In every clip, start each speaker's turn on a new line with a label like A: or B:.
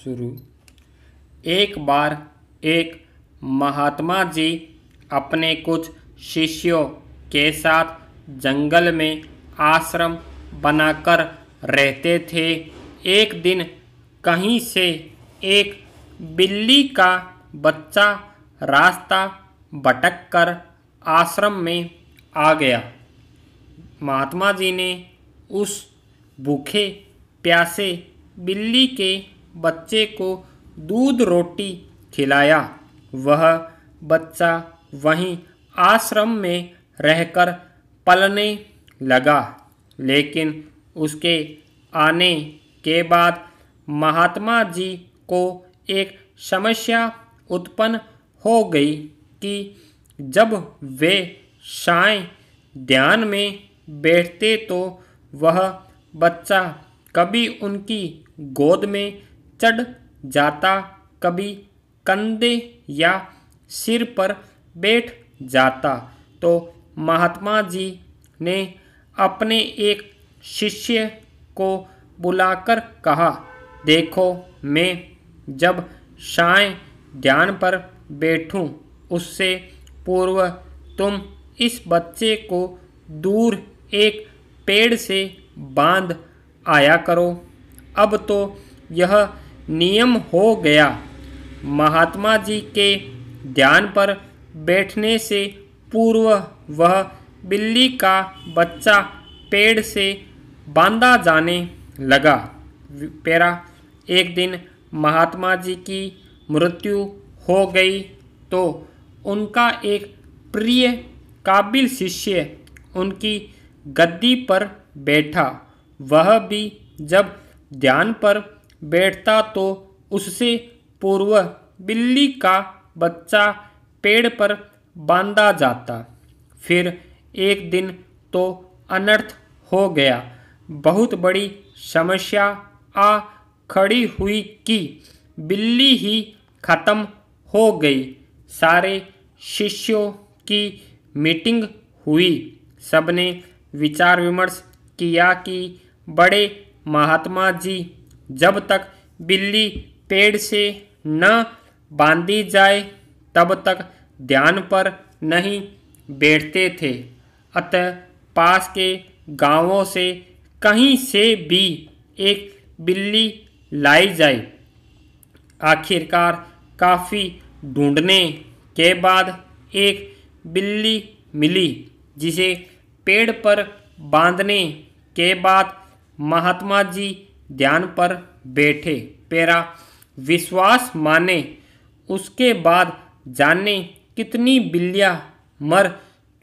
A: शुरू। एक बार एक महात्मा जी अपने कुछ शिष्यों के साथ जंगल में आश्रम बनाकर रहते थे। एक दिन कहीं से एक बिल्ली का बच्चा रास्ता भटककर आश्रम में आ गया। महात्मा जी ने उस भूखे प्यासे बिल्ली के बच्चे को दूध रोटी खिलाया। वह बच्चा वहीं आश्रम में रहकर पलने लगा, लेकिन उसके आने के बाद महात्मा जी को एक समस्या उत्पन्न हो गई कि जब वे सायं ध्यान में बैठते तो वह बच्चा कभी उनकी गोद में चढ़ जाता, कभी कंधे या सिर पर बैठ जाता। तो महात्मा जी ने अपने एक शिष्य को बुलाकर कहा, देखो, मैं जब सायं ध्यान पर बैठूं उससे पूर्व तुम इस बच्चे को दूर एक पेड़ से बांध आया करो। अब तो यह नियम हो गया। महात्मा जी के ध्यान पर बैठने से पूर्व वह बिल्ली का बच्चा पेड़ से बांधा जाने लगा। पेरा एक दिन महात्मा जी की मृत्यु हो गई तो उनका एक प्रिय काबिल शिष्य उनकी गद्दी पर बैठा। वह भी जब ध्यान पर बैठता तो उससे पूर्व बिल्ली का बच्चा पेड़ पर बांधा जाता। फिर एक दिन तो अनर्थ हो गया। बहुत बड़ी समस्या आ खड़ी हुई कि बिल्ली ही खत्म हो गई। सारे शिष्यों की मीटिंग हुई। सबने विचार विमर्श किया कि बड़े महात्मा जी जब तक बिल्ली पेड़ से न बांधी जाए तब तक ध्यान पर नहीं बैठते थे। अतः पास के गांवों से कहीं से भी एक बिल्ली लाई जाए। आखिरकार काफ़ी ढूंढने के बाद एक बिल्ली मिली, जिसे पेड़ पर बांधने के बाद महात्मा जी ध्यान पर बैठे। पेरा विश्वास माने उसके बाद जाने कितनी बिल्लियां मर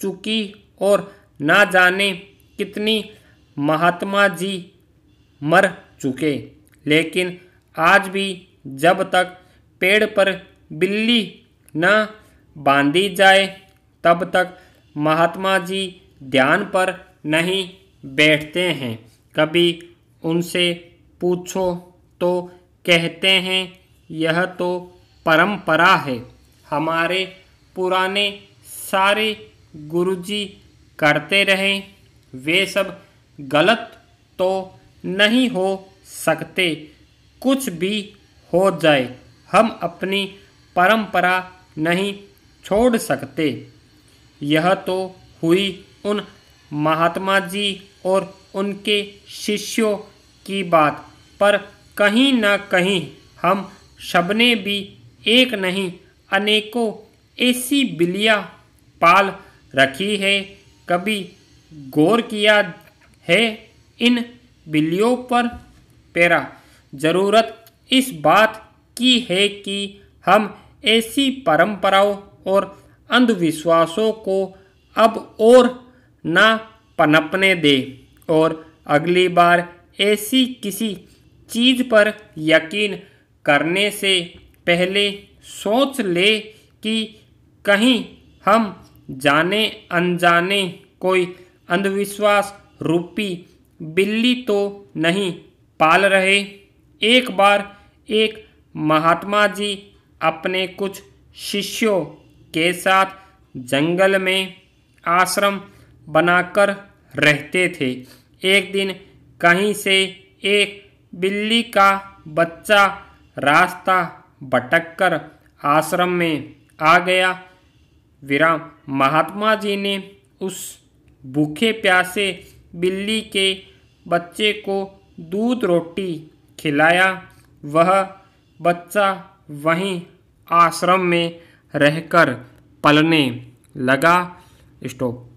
A: चुकी और ना जाने कितनी महात्मा जी मर चुके, लेकिन आज भी जब तक पेड़ पर बिल्ली न बांधी जाए तब तक महात्मा जी ध्यान पर नहीं बैठते हैं। कभी उनसे पूछो तो कहते हैं यह तो परंपरा है, हमारे पुराने सारे गुरुजी करते रहे, वे सब गलत तो नहीं हो सकते। कुछ भी हो जाए हम अपनी परंपरा नहीं छोड़ सकते। यह तो हुई उन महात्मा जी और उनके शिष्यों की बात, पर कहीं न कहीं हम सबने भी एक नहीं अनेकों ऐसी बिल्लियां पाल रखी है। कभी गौर किया है इन बिल्लियों पर? पेरा जरूरत इस बात की है कि हम ऐसी परंपराओं और अंधविश्वासों को अब और ना पनपने दे और अगली बार ऐसी किसी चीज़ पर यकीन करने से पहले सोच ले कि कहीं हम जाने अनजाने कोई अंधविश्वास रूपी बिल्ली तो नहीं पाल रहे। एक बार एक महात्मा जी अपने कुछ शिष्यों के साथ जंगल में आश्रम बनाकर रहते थे। एक दिन कहीं से एक बिल्ली का बच्चा रास्ता भटककर आश्रम में आ गया। विराम। महात्मा जी ने उस भूखे प्यासे बिल्ली के बच्चे को दूध रोटी खिलाया। वह बच्चा वहीं आश्रम में रहकर पलने लगा। स्टॉप।